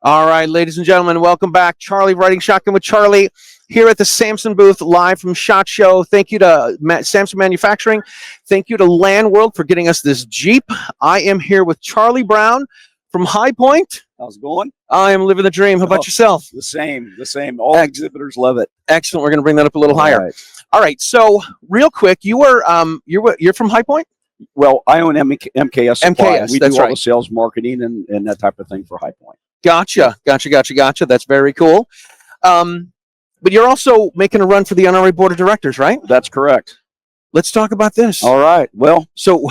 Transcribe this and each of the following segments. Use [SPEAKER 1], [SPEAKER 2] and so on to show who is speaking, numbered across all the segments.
[SPEAKER 1] All right, ladies and gentlemen, welcome back. Charlie Riding Shotgun with Charlie here at the Samson booth live from SHOT Show. Thank you to Samson Manufacturing. Thank you to Land World for getting us this Jeep. I am here with Charlie Brown from High Point.
[SPEAKER 2] How's it going?
[SPEAKER 1] I am living the dream. How about yourself?
[SPEAKER 2] The same. All exhibitors love it.
[SPEAKER 1] Excellent. We're going to bring that up a little higher.
[SPEAKER 2] Right.
[SPEAKER 1] All right. So real quick, you're from High Point?
[SPEAKER 2] Well, I own MKS Supply.
[SPEAKER 1] MKS,
[SPEAKER 2] We
[SPEAKER 1] that's
[SPEAKER 2] do all
[SPEAKER 1] right.
[SPEAKER 2] the sales, marketing, and that type of thing for High Point.
[SPEAKER 1] Gotcha. That's very cool. But you're also making a run for the NRA Board of Directors, right?
[SPEAKER 2] That's correct.
[SPEAKER 1] Let's talk about this.
[SPEAKER 2] All right. Well,
[SPEAKER 1] So,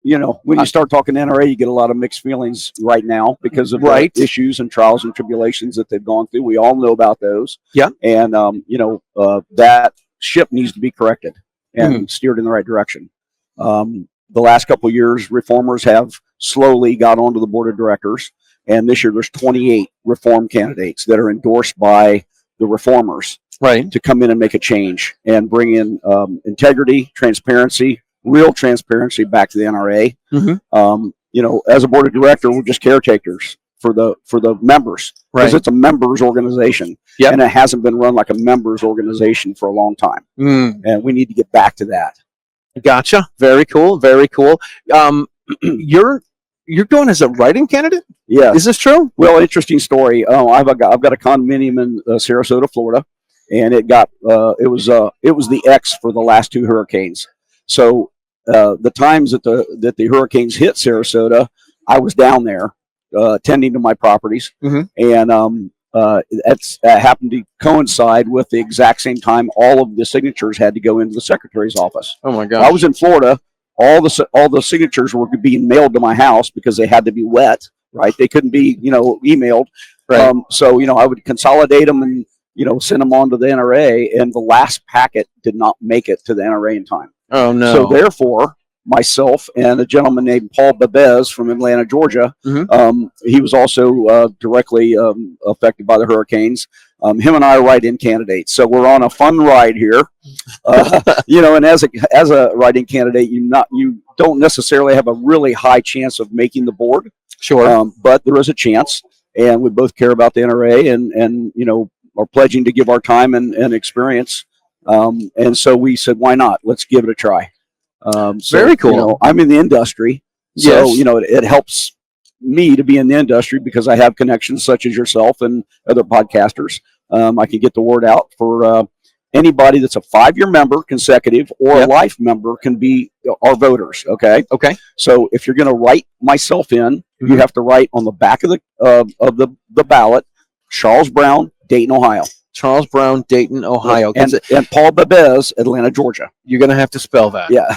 [SPEAKER 2] when you start talking NRA, you get a lot of mixed feelings right now because of
[SPEAKER 1] Right.
[SPEAKER 2] the issues and trials and tribulations that they've gone through. We all know about those.
[SPEAKER 1] Yeah.
[SPEAKER 2] And, that ship needs to be corrected and steered in the right direction. The last couple of years, reformers have slowly got onto the board of directors. And this year, there's 28 reform candidates that are endorsed by the reformers
[SPEAKER 1] right.
[SPEAKER 2] to come in and make a change and bring in integrity, transparency, real transparency back to the NRA. As a board of director, we're just caretakers for the members because it's a members organization, and it hasn't been run like a members organization for a long time, and we need to get back to that.
[SPEAKER 1] Gotcha. Very cool. Very cool. You're going as a write-in candidate?
[SPEAKER 2] Yeah.
[SPEAKER 1] Is this true?
[SPEAKER 2] Well, interesting story. I've got a condominium in Sarasota, Florida, and it was the X for the last two hurricanes. So the times that the hurricanes hit Sarasota, I was down there tending to my properties, and that happened to coincide with the exact same time all of the signatures had to go into the secretary's office.
[SPEAKER 1] Oh my gosh.
[SPEAKER 2] I was in Florida. All the signatures were being mailed to my house because they had to be wet, right? They couldn't be, emailed.
[SPEAKER 1] Right.
[SPEAKER 2] So I would consolidate them and, send them on to the NRA, and the last packet did not make it to the NRA in time.
[SPEAKER 1] Oh, no.
[SPEAKER 2] So therefore, myself and a gentleman named Paul Babez from Atlanta, Georgia, he was also directly affected by the hurricanes. Him and I are write-in candidates, so we're on a fun ride here. And as a write-in candidate, you don't necessarily have a really high chance of making the board.
[SPEAKER 1] Sure.
[SPEAKER 2] But there is a chance, and we both care about the NRA, and are pledging to give our time and experience. And so we said, why not? Let's give it a try.
[SPEAKER 1] Very cool.
[SPEAKER 2] I'm in the industry, so it helps me to be in the industry because I have connections such as yourself and other podcasters. I can get the word out for anybody that's a 5-year member consecutive or a life member can be our voters. Okay. So if you're going to write myself in, you have to write on the back of the ballot, Charles Brown, Dayton, Ohio.
[SPEAKER 1] Charles Brown, Dayton, Ohio.
[SPEAKER 2] And Paul Babez, Atlanta, Georgia.
[SPEAKER 1] You're going to have to spell that.
[SPEAKER 2] Yeah.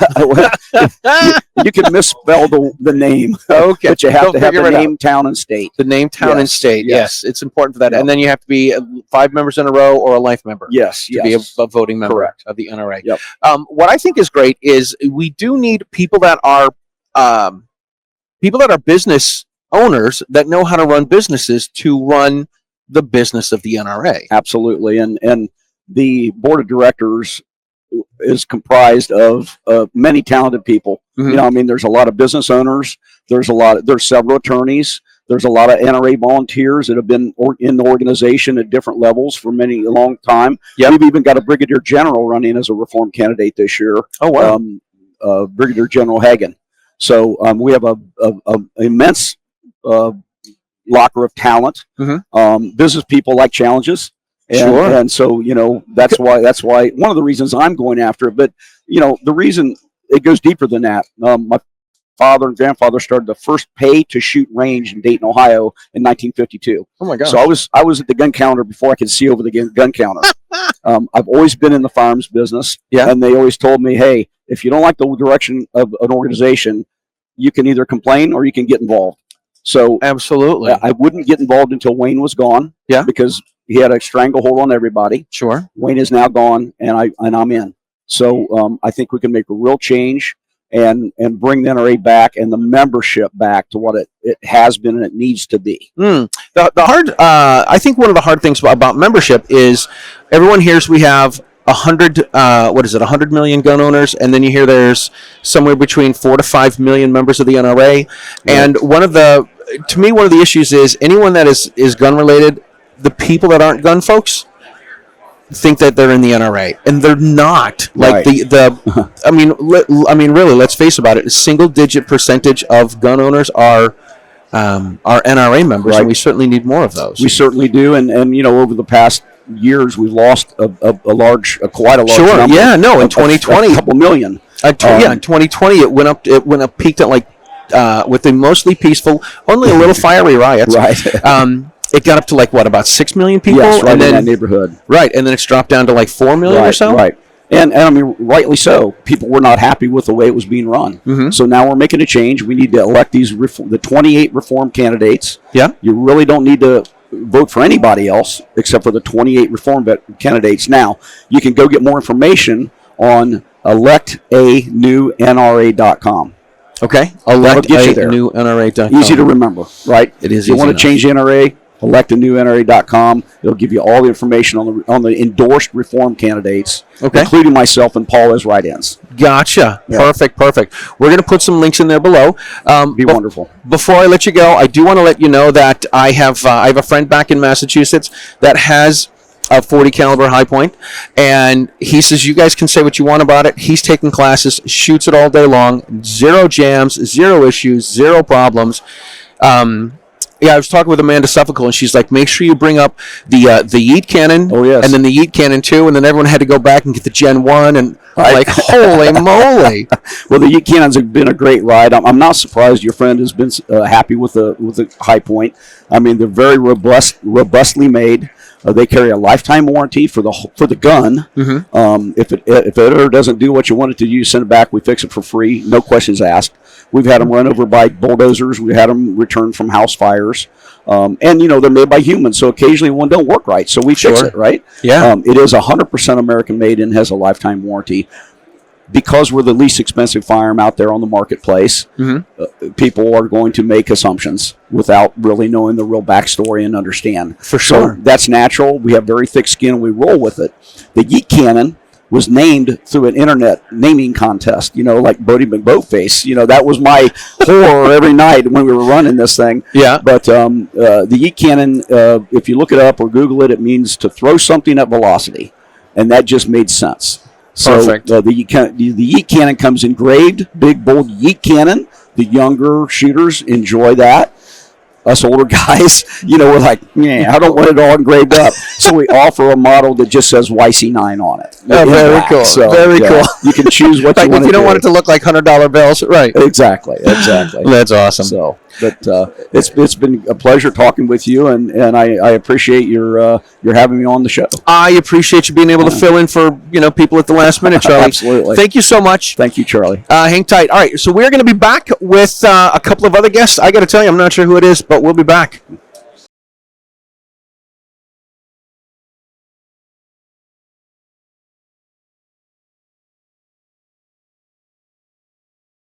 [SPEAKER 2] you can misspell the name.
[SPEAKER 1] Okay.
[SPEAKER 2] But you have to have the name,
[SPEAKER 1] out.
[SPEAKER 2] town, and state.
[SPEAKER 1] The name, town, and state. Yes. It's important for that. And then you have to be 5 members in a row or a life member.
[SPEAKER 2] Yes.
[SPEAKER 1] To be a voting member of the NRA.
[SPEAKER 2] Yep.
[SPEAKER 1] What I think is great is we do need people that are business owners that know how to run businesses to run the business of the NRA.
[SPEAKER 2] Absolutely. And the board of directors is comprised of many talented people. There's a lot of business owners. There's several attorneys. There's a lot of NRA volunteers that have been in the organization at different levels for a long time. We've even got a brigadier general running as a reform candidate this year.
[SPEAKER 1] Oh, wow.
[SPEAKER 2] Brigadier General Hagan. So we have a immense locker of talent. Business people like challenges, and so that's why one of the reasons I'm going after it. But the reason it goes deeper than that. My father and grandfather started the first pay-to-shoot range in Dayton, Ohio, in 1952.
[SPEAKER 1] Oh my God!
[SPEAKER 2] So I was at the gun counter before I could see over the gun counter. I've always been in the firearms business, and they always told me, hey, if you don't like the direction of an organization, you can either complain or you can get involved. So
[SPEAKER 1] absolutely,
[SPEAKER 2] I wouldn't get involved until Wayne was gone. Because he had a stranglehold on everybody.
[SPEAKER 1] Sure.
[SPEAKER 2] Wayne is now gone, and I'm in. So I think we can make a real change and bring the NRA back and the membership back to what it has been and it needs to be.
[SPEAKER 1] I think one of the hard things about membership is everyone hears we have 100 million gun owners, and then you hear there's somewhere between 4 to 5 million members of the NRA. And one of the to me, one of the issues is anyone that is gun related, the people that aren't gun folks think that they're in the NRA, and they're not. Like I mean, really, let's face about it. A single-digit percentage of gun owners are NRA members, and we certainly need more of those.
[SPEAKER 2] We certainly do, and over the past years, we've lost quite a large number.
[SPEAKER 1] Yeah, no, in 2020,
[SPEAKER 2] a couple million.
[SPEAKER 1] In 2020, it went up, peaked at like with the mostly peaceful, only a little fiery riots.
[SPEAKER 2] Right.
[SPEAKER 1] It got up to like about 6 million people,
[SPEAKER 2] yes, right
[SPEAKER 1] and then
[SPEAKER 2] in that neighborhood.
[SPEAKER 1] Right, and then it's dropped down to like 4 million or so.
[SPEAKER 2] Right. And I mean, rightly so. People were not happy with the way it was being run.
[SPEAKER 1] Mm-hmm.
[SPEAKER 2] So now we're making a change. We need to elect the 28 reform candidates.
[SPEAKER 1] Yeah.
[SPEAKER 2] You really don't need to vote for anybody else except for the 28 reform candidates. Now, you can go get more information on electanewNRA.com.
[SPEAKER 1] Okay.
[SPEAKER 2] electanewNRA.com. Easy to remember, right?
[SPEAKER 1] It is.
[SPEAKER 2] If you want to change the NRA, electanewNRA.com. It'll give you all the information on the endorsed reform candidates, including myself and Paul as write-ins.
[SPEAKER 1] Gotcha. Yeah. Perfect. We're going to put some links in there below.
[SPEAKER 2] Be wonderful.
[SPEAKER 1] Before I let you go, I do want to let you know that I have a friend back in Massachusetts that has a 40 caliber high point, and he says you guys can say what you want about it. He's taking classes, shoots it all day long, zero jams, zero issues, zero problems. Yeah, I was talking with Amanda Suffolk, and she's like, make sure you bring up the Yeet Cannon, and then the Yeet Cannon 2, and then everyone had to go back and get the Gen 1, and I'm like, holy moly.
[SPEAKER 2] Well, the Yeet Cannons have been a great ride. I'm not surprised your friend has been happy with the high point. I mean, they're very robustly made. They carry a lifetime warranty for the gun.
[SPEAKER 1] Mm-hmm.
[SPEAKER 2] If it ever doesn't do what you want it to do, you send it back. We fix it for free, no questions asked. We've had them run over by bulldozers. We had them returned from house fires, and they're made by humans. So occasionally one don't work right, so we fix it, right?
[SPEAKER 1] Yeah.
[SPEAKER 2] It is 100% American made and has a lifetime warranty. Because we're the least expensive firearm out there on the marketplace, people are going to make assumptions without really knowing the real backstory and understand.
[SPEAKER 1] For sure.
[SPEAKER 2] So that's natural. We have very thick skin and we roll with it. The Yeet Cannon was named through an internet naming contest, like Bodie McBoatface. That was my horror every night when we were running this thing.
[SPEAKER 1] Yeah.
[SPEAKER 2] But the Yeet Cannon, if you look it up or Google it, it means to throw something at velocity. And that just made sense.
[SPEAKER 1] Perfect.
[SPEAKER 2] So the Yeet Cannon comes engraved, big, bold Yeet Cannon. The younger shooters enjoy that. Us older guys, we're like, I don't want it all engraved up. So we offer a model that just says YC9 on it.
[SPEAKER 1] Oh, very cool.
[SPEAKER 2] So,
[SPEAKER 1] very cool.
[SPEAKER 2] You can choose what you want to do.
[SPEAKER 1] If you don't want it to look like $100 bills, right?
[SPEAKER 2] Exactly.
[SPEAKER 1] That's awesome.
[SPEAKER 2] So, but it's been a pleasure talking with you, and I appreciate your having me on the show.
[SPEAKER 1] I appreciate you being able to fill in for people at the last minute, Charlie.
[SPEAKER 2] Absolutely.
[SPEAKER 1] Thank you so much.
[SPEAKER 2] Thank you, Charlie.
[SPEAKER 1] Hang tight. All right, so we're going to be back with a couple of other guests. I got to tell you, I'm not sure who it is, but we'll be back.